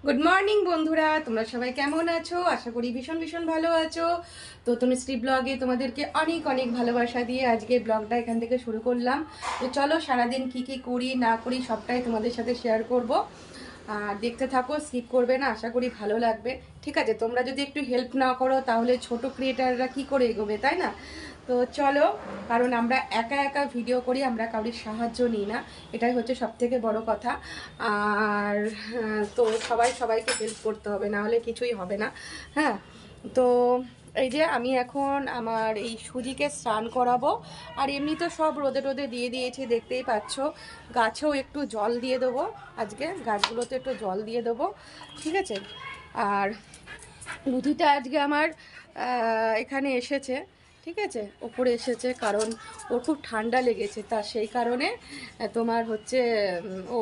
Good morning বন্ধুরা, তোমরা সবাই কেমন আছো? আশা করি ভীষণ ভীষণ ভালো আছো। তো তনুশ্রী ব্লগে তোমাদেরকে অনেক অনেক ভালোবাসা দিয়ে আজকে ব্লগটা এখান থেকে শুরু করলাম। তো চলো সারাদিন কি কি করি না করি সবটাই তোমাদের সাথে শেয়ার করব। আর দেখতে থাকো, স্কিপ করবে না, আশা করি ভালো লাগবে। ঠিক আছে, তোমরা যদি একটু হেল্প না করো তাহলে ছোট ক্রিয়েটাররা কি করে এগোবে, তাই না? তো চলো, কারণ আমরা একা একা ভিডিও করি, আমরা কারোর সাহায্য নিই না, এটাই হচ্ছে সব থেকে বড় কথা। আর তো সবাই সবাইকে হেল্প করতে হবে, না হলে কিছুই হবে না। হ্যাঁ, তো এই যে আমি এখন আমার এই সুজিকে স্নান করাবো। আর এমনি তো সব রোদে রোদে দিয়ে দিয়েছি, দেখতেই পাচ্ছ। গাছেও একটু জল দিয়ে দেবো, আজকে গাছগুলোতে একটু জল দিয়ে দেবো। ঠিক আছে। আর লুধিটা আজকে আমার এখানে এসেছে। ঠিক আছে, ওপরে এসেছে কারণ ওর খুব ঠান্ডা লেগেছে, তা সেই কারণে তোমার হচ্ছে ও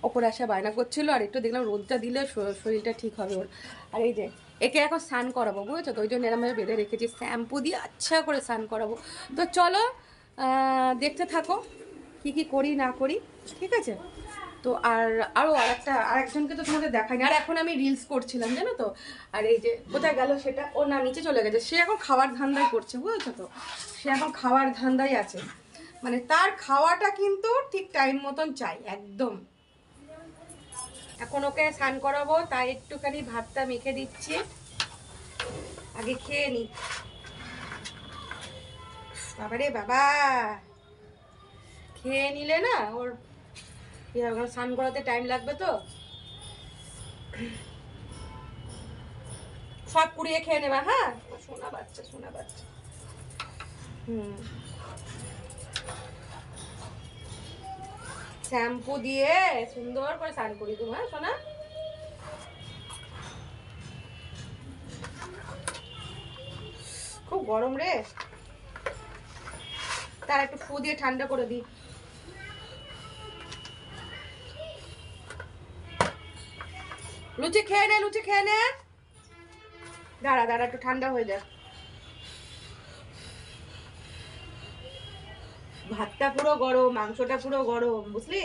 ওপরে আসা বায়না করছিল। আর একটু দেখলাম রোদটা দিলে শরীরটা ঠিক হবে ওর। আর এই যে একে এখন স্নান করাবো, বুঝেছো তো, ওই জন্য এরমভাবে বেঁধে রেখেছি, শ্যাম্পু দিয়ে আচ্ছা করে স্নান করাবো। তো চলো দেখতে থাকো কি কি করি না করি। ঠিক আছে। তো আরও আরেকজনকে তো তোমাদের দেখায়নি। আর এখন আমি রিলস করছিলাম, জানো তো। আর এই যে কোথায় গেল সেটা, ও না নিচে চলে গেছে, সে এখন খাওয়ার ধান্দায় করছে, বুঝেছো তো। সে এখন খাওয়ার ধান্দায় আছে, মানে তার খাওয়াটা কিন্তু ঠিক টাইম মতন চাই একদম। এখন ওকে স্নান করাবো, তাই একটুখানি ভাতটা মেখে দিচ্ছি, আগে খেয়ে নি। বাবারে বাবা, খেয়ে নিলে না ওর স্নান করাতে টাইম লাগবে তো। সব কুড়িয়ে খেয়ে নেবা, হ্যাঁ সোনা বাচ্চা সোনা বাচ্চা। শ্যাম্পু দিয়ে সুন্দর করে স্নান করি তুমি, হ্যাঁ সোনা। খুব গরম রে, তার একটু ফু দিয়ে ঠান্ডা করে দিই। লুচি খেয়ে নে, লুচি খেয়ে নে, দাঁড়া দাঁড়া একটু ঠান্ডা হয়ে যাক। ভাতটা পুরো গরম, মাংসটা পুরো গরম, বুঝলি।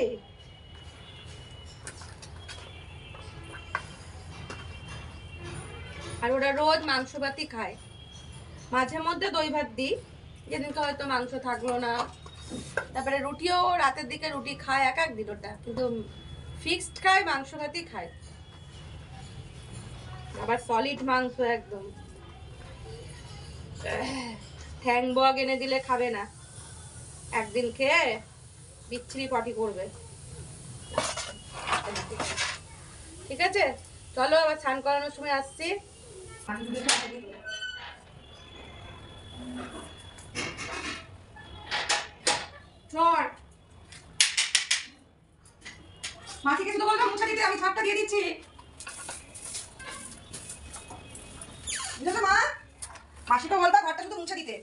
আর ওরা রোজ মাংস ভাতই খায়, মাঝে মধ্যে দই ভাত দিই, যেদিনকে হয়তো মাংস থাকলো না। তারপরে রুটিও রাতের দিকে রুটি খায় এক এক দিন, ওটা কিন্তু ফিক্সড খায়, মাংস ভাতই খায়, আবার সলিড মাংস একদম। ঠ্যাং বগ এনে দিলে খাবে না, একদিন খেয়ে বিচ্ছিরি পটি করবে। ঠিক আছে, চলো আবার স্নান করানোর সময় আসছি। মাসিকে শুধু বলবো মুছা দিতে, আমি ছাপটা দিয়ে দিচ্ছি, বুঝেছো মা? মাসিকে বলবা ঘরটা শুধু মুছে দিতে।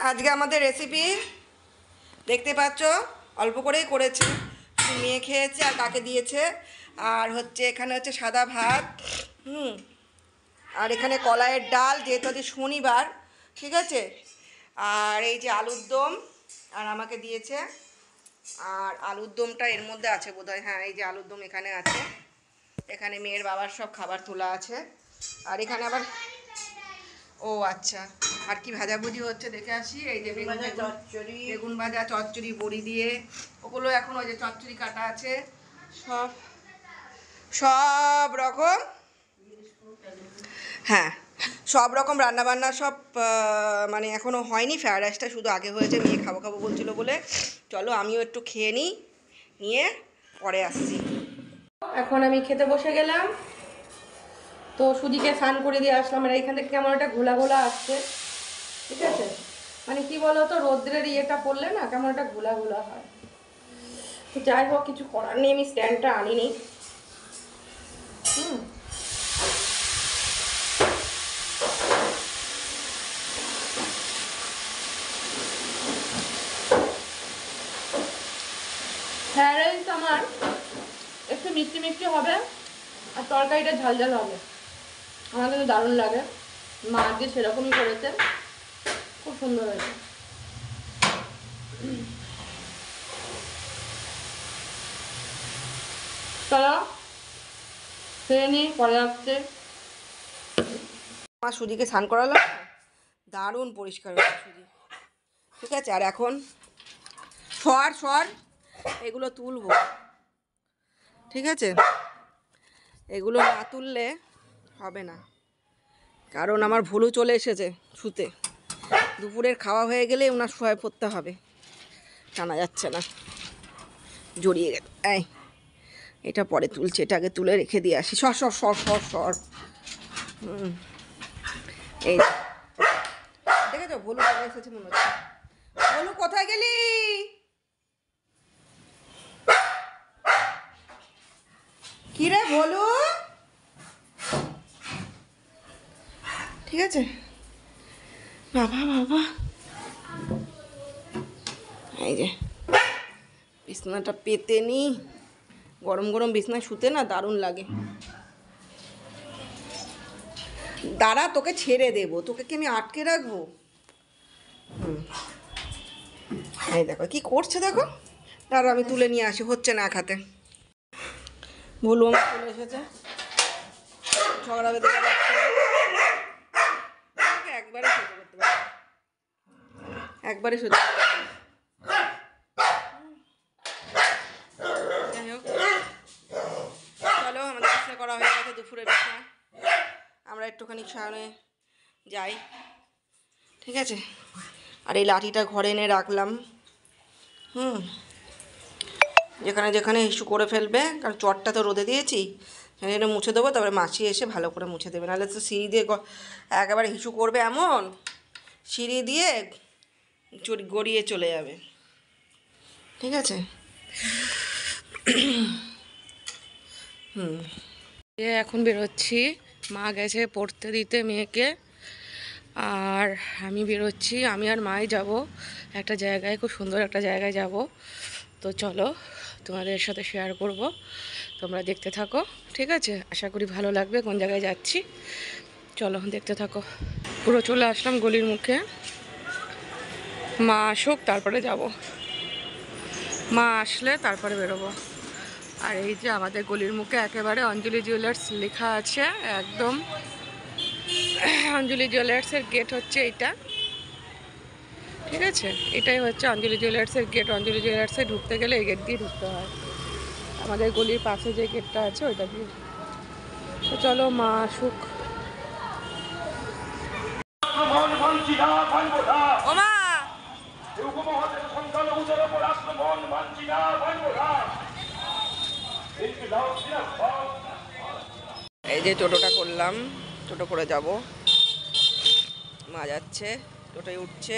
আজকে আমাদের রেসিপি দেখতে পাচ্ছ, অল্প করেই করেছে, মেয়ে খেয়েছে আর কাকে দিয়েছে। আর হচ্ছে এখানে হচ্ছে সাদা ভাত, আর এখানে কলাইয়ের ডাল, যেহেতু আজ শনিবার, ঠিক আছে। আর এই যে আলুর দম আর আমাকে দিয়েছে, আর আলুর দমটা এর মধ্যে আছে বোধহয়, হ্যাঁ এই যে আলুর দম এখানে আছে। এখানে মেয়ের বাবার সব খাবার তোলা আছে। আর এখানে আবার ও আচ্ছা, আর কি ভাজাভুজি হচ্ছে দেখে আসি। এই যে বেগুন ভাজা, চচ্চড়ি বড়ি দিয়ে, ওগুলো এখন ওই যে চচ্চড়ি কাটা আছে, সব সব রকম, হ্যাঁ সব রকম রান্নাবান্না সব মানে এখনও হয়নি। ফ্রায়েড রাইসটা শুধু আগে হয়েছে, মেয়ে খাবো খাবো বলছিল বলে। চলো আমিও একটু খেয়ে নিই, নিয়ে পরে আসছি। এখন আমি খেতে বসে গেলাম। তো সুজিকে স্নান করে দিয়ে আসলাম। আর এইখান থেকে কেমন একটা ঘোলা ঘোলা আসছে, ঠিক আছে। মানে কি বলো তো, রোদ্রের ইয়েটা পড়লে না কেমন একটা ঘোলা ঘোলা হয়। তো যাই হোক, কিছু করার নেই, আমি স্ট্যান্ডটা আনিনি। ফ্রায়েড রাইস আমার একটু মিষ্টি মিষ্টি হবে, আর তরকারিটা ঝাল ঝাল হবে। আমার কিন্তু দারুণ লাগে। মা আজকে সেরকমই করেছে, খুব সুন্দর হয়েছে। চলো খেয়ে নিই, পরে আসছে। আমার সুজিকে স্নান করালাম, দারুণ পরিষ্কার হয়েছে সুজি, ঠিক আছে। আর এখন সর এগুলো তুলবো, ঠিক আছে। এগুলো না তুললে হবে না, কারণ আমার ভুলু চলে এসেছে শুতে। দুপুরের খাওয়া হয়ে গেলে ওনার শোয়ায় পড়তে হবে, টানা যাচ্ছে না, জড়িয়ে গেল। এই এটা পরে তুলছে, এটা আগে তুলে রেখে দিয়ে আসি। সর এই দেখেছো, ভুলু চলে এসেছে মনে হচ্ছে। ভুলু কোথায় গেলি? কি রে ভুলু? ঠিক আছে বাবা, এই যে বিছনাটা পেতে নি, গরম গরম বিছনায় শুতে না দারুণ লাগে। দাঁড়া, তোকে ছেড়ে দেবো, তোকে কি আমি আটকে রাখবো? এই দেখো কি করছে, দেখো। দাঁড়া আমি তুলে নিয়ে আসি, হচ্ছে না এক হাতে। ভুলু আমার চলে এসেছে, ঝগড়া বেঁধে যাচ্ছে। একবারে সহ্য করতে পারবে, একবারে সহ্য করতে পারবে। যাই হোক, চলো আমাদের বিছনা করা হয়ে গেছে, দুপুরের বিছনা। আমরা একটুখানি সামনে যাই, ঠিক আছে। আর এই লাঠিটা ঘরে এনে রাখলাম, যেখানে যেখানে হিসু করে ফেলবে, কারণ চটটা তো রোদে দিয়েছি, সেখানে মুছে দেবো। তারপরে মাছি এসে ভালো করে মুছে দেবে, নাহলে তো সিঁড়ি দিয়ে একেবারে হিসু করবে, এমন সিঁড়ি দিয়ে গড়িয়ে চলে যাবে, ঠিক আছে। এখন বেরোচ্ছি, মা গেছে পড়তে দিতে মেয়েকে, আর আমি বেরোচ্ছি। আমি আর মাই যাব একটা জায়গায়, খুব সুন্দর একটা জায়গায় যাব। তো চলো তোমাদের সাথে শেয়ার করব, তোমরা দেখতে থাকো, ঠিক আছে। আশা করি ভালো লাগবে কোন জায়গায় যাচ্ছি। চলো দেখতে থাকো। পুরো চলে আসলাম গলির মুখে, মা আসুক তারপরে যাব, মা আসলে তারপরে বেরোবো। আর এই যে আমাদের গলির মুখে একেবারে অঞ্জলি জুয়েলার্স লেখা আছে, একদম অঞ্জলি জুয়েলার্সের গেট হচ্ছে এইটা, ঠিক আছে। এটাই হচ্ছে অঞ্জলি জুয়েলার্সের গেট। অঞ্জলি জুয়েলার্সে ঢুকতে গেলে এই গেট দিয়ে ঢুকতে হয়, আমাদের গলির পাশে যে গেটটা আছে ওইটা দিয়ে। তো চলো মা আসুক। ও মা, এই যে টোটোটা করলাম, টোটো করে যাব। মা যাচ্ছে, টোটোয় উঠছে।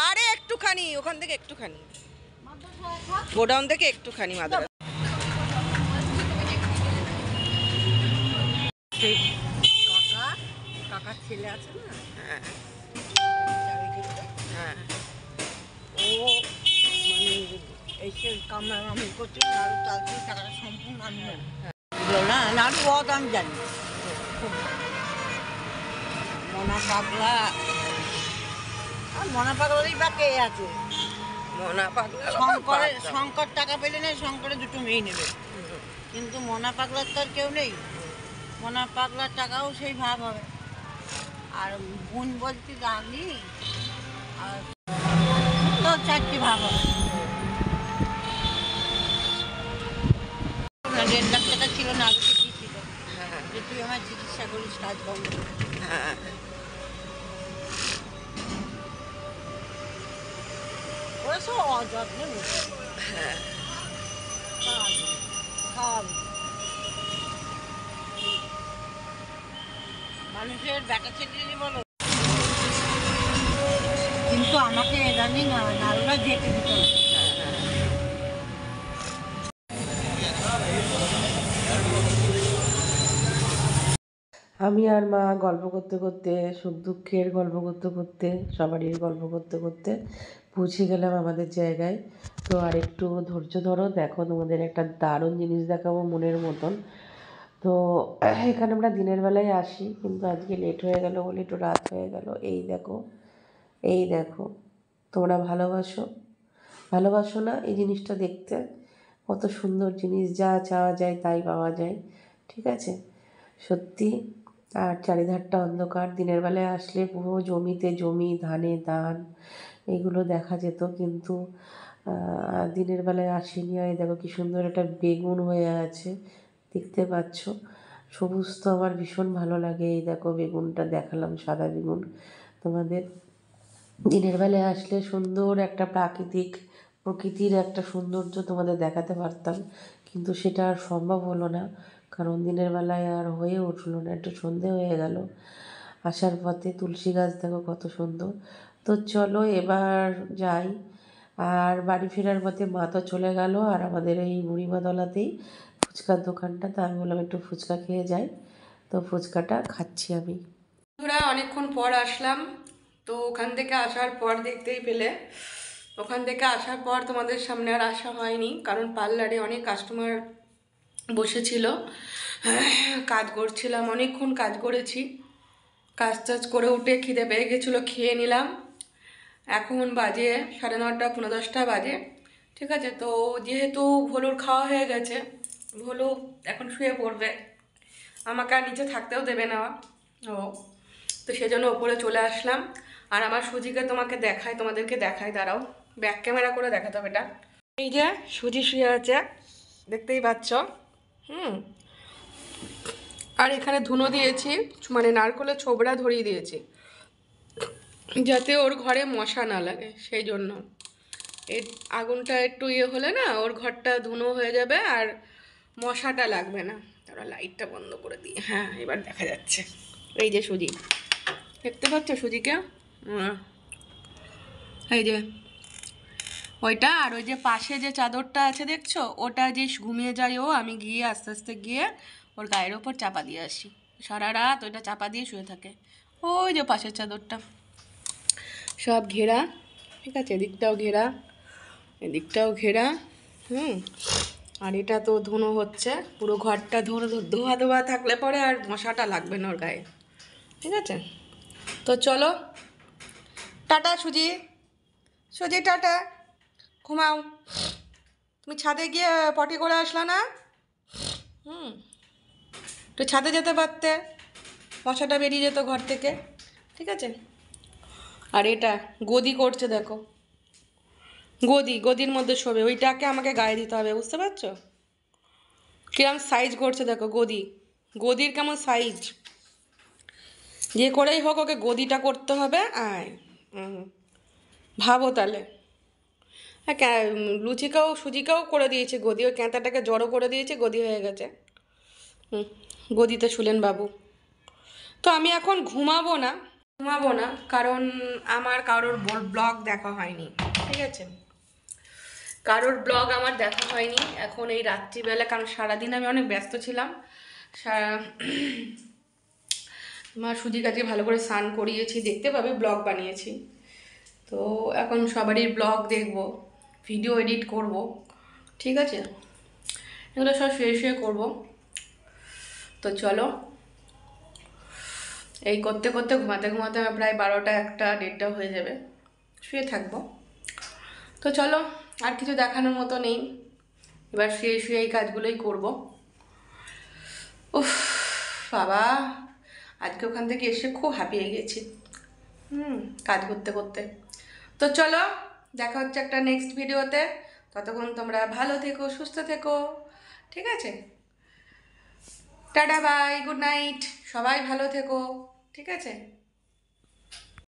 আরে একটুখানি ওখান থেকে, একটুখানি গোডাউন থেকে একটুখানি মাদার সেই কাকার ছেলে আছে না, হ্যাঁ হ্যাঁ ও মানে এসে কামড়ামি করছে, নাড়ু চালছে, টাকাটা সম্পূর্ণ আমি নেব না, নাড়ু বধ আমি জানি। মনা পাগলা, আর মনা পাগলারই বা কে আছে? মনা পাগলা শঙ্কর টাকা পেলে না, শঙ্করের দুটো মেয়ে নেবে, কিন্তু মনা পাগলার তো আর কেউ নেই। মনা পাগলার টাকাও সেই ভাগ হবে। আর বোন বলতে জানি, আর তো 4টি ভাগ হবে। 1.5 লাখ টাকা ছিল না, আগে দিয়েছিল যে তুই আমার চিকিৎসা করিস, কাজ বন্ধ করে। হ্যাঁ ওরা সব অযত্নে বসে হ্যাঁ খাওয়াবে। মানুষের ব্যাটা ছেলে বলো, কিন্তু আমাকে জানি না, নাড়ুটা যেতে দিত না। আমি আর মা গল্প করতে করতে, সুখ দুঃখের গল্প করতে করতে, সবারই গল্প করতে করতে পৌঁছে গেলাম আমাদের জায়গায়। তো আর একটু ধৈর্য ধরো, দেখো তোমাদের একটা দারুণ জিনিস দেখাবো মনের মতন। তো এখানে আমরা দিনের বেলায় আসি, কিন্তু আজকে লেট হয়ে গেল বলে একটু রাত হয়ে গেল। এই দেখো, তোমরা ভালোবাসো না এই জিনিসটা দেখতে? কত সুন্দর জিনিস, যা চাওয়া যায় তাই পাওয়া যায়, ঠিক আছে সত্যি। আর চারিধারটা অন্ধকার, দিনের বেলায় আসলে পুরো জমিতে জমি, ধানে ধান, এগুলো দেখা যেত, কিন্তু দিনের বেলায় আসেনি। আর দেখো কি সুন্দর একটা বেগুন হয়ে আছে, দেখতে পাচ্ছ? সবুজ তো আমার ভীষণ ভালো লাগে। এই দেখো বেগুনটা দেখালাম, সাদা বেগুন তোমাদের। দিনের বেলায় আসলে সুন্দর একটা প্রকৃতির একটা সৌন্দর্য তোমাদের দেখাতে পারতাম, কিন্তু সেটা আর সম্ভব হলো না, কারণ দিনের বেলায় আর হয়ে উঠলো না, একটু সন্ধে হয়ে গেল। আসার পথে তুলসী গাছ দেখো কত সুন্দর। তো চলো এবার যাই। আর বাড়ি ফেরার পথে মা তো চলে গেল, আর আমাদের এই বুড়িমাতলাতেই ফুচকার দোকানটা, তা আমি বললাম একটু ফুচকা খেয়ে যাই। তো ফুচকাটা খাচ্ছি আমি। বন্ধুরা, অনেকক্ষণ পর আসলাম। তো ওখান থেকে আসার পর দেখতেই পেলে, ওখান থেকে আসার পর তোমাদের সামনে আর আসা হয়নি, কারণ পার্লারে অনেক কাস্টমার বসেছিল, কাজ করছিলাম, অনেকক্ষণ কাজ করেছি। কাজ টাজ করে উঠে খিদে পেয়ে গেছিলো, খেয়ে নিলাম। এখন বাজে 9:30 পৌনে 10টা বাজে, ঠিক আছে। তো যেহেতু ভলুর খাওয়া হয়ে গেছে, ভলু এখন শুয়ে পড়বে, আমাকে আর নিচে থাকতেও দেবে না ও, তো সেজন্য ওপরে চলে আসলাম। আর আমার সুজিকে তোমাদেরকে দেখাই, দাঁড়াও, ব্যাক ক্যামেরা করে দেখাতে হবে এটা। এই যে সুজি শুয়ে আছে, দেখতেই পাচ্ছ। আর এখানে ধুনো দিয়েছি, মানে নারকলের ছোবড়া ধরিয়ে দিয়েছি, যাতে ওর ঘরে মশা না লাগে, সেই জন্য। এই আগুনটা একটু হলে না, ওর ঘরটা ধুনো হয়ে যাবে আর মশাটা লাগবে না। তারা লাইটটা বন্ধ করে দিই, হ্যাঁ এবার দেখা যাচ্ছে। এই যে সুজি, দেখতে পাচ্ছ সুজিকে? এই যে ওইটা, আর ওই যে পাশে যে চাদরটা আছে দেখছো, ওটা যে ঘুমিয়ে যায় ও, আমি গিয়ে আস্তে আস্তে গিয়ে ওর গায়ের ওপর চাপা দিয়ে আসি, সারা রাত ওইটা চাপা দিয়ে শুয়ে থাকে। ওই যে পাশের চাদরটা সব ঘেরা, ঠিক আছে, এদিকটাও ঘেরা, এদিকটাও ঘেরা। আর এটা তো ধুনো হচ্ছে, পুরো ঘরটা ধোয়া ধোয়া থাকলে পরে আর মশাটা লাগবে না ওর গায়ে, ঠিক আছে। তো চলো, টাটা সুজি, সুজি টাটা, ঘুমাও। তুমি ছাদে গিয়ে পটি করে আসলা না? তো ছাদে যেতে পারতে, মশাটা বেরিয়ে যেত ঘর থেকে, ঠিক আছে। আর এটা গদি করছে দেখো, গদির মধ্যে শোবে, ওইটাকে আমাকে গায়ে দিতে হবে, বুঝতে পারছো? কিরম সাইজ করছে দেখো, গদির কেমন সাইজ। যে করেই হোক ওকে গদিটা করতে হবে। আয় ভাবো তাহলে, হ্যাঁ সুজিকেও করে দিয়েছে গদি, ওই ক্যাঁতাটাকে জড়ো করে দিয়েছে, গদি হয়ে গেছে। গদিতে শুলেন বাবু। তো আমি এখন ঘুমাবো না, কারণ আমার কারোর ব্লগ দেখা হয়নি, ঠিক আছে, কারোর ব্লগ আমার দেখা হয়নি এখন এই রাত্রিবেলা, কারণ সারাদিন আমি অনেক ব্যস্ত ছিলাম। মা সুজি কাজে ভালো করে স্নান করিয়েছি, দেখতে পাবে ব্লগ বানিয়েছি। তো এখন সবারই ব্লগ দেখব, ভিডিও এডিট করব, ঠিক আছে, এগুলো সব শুয়ে শুয়ে করবো। তো চলো, এই করতে করতে ঘুমাতে ঘুমাতে আমার প্রায় 12টা 1টা 1:30টা হয়ে যাবে, শুয়ে থাকবো। তো চলো, আর কিছু দেখানোর মতো নেই, এবার শুয়ে শুয়ে এই কাজগুলোই করব। উফ বাবা, আজকে ওখান থেকে এসে খুব হাঁপিয়ে গেছি কাজ করতে করতে। তো চলো, দেখা হচ্ছে একটা নেক্সট ভিডিওতে। ততক্ষণ তোমরা ভালো থেকো, সুস্থ থেকো, ঠিক আছে? টাটা, বাই, গুড নাইট, সবাই ভালো থেকো, ঠিক আছে?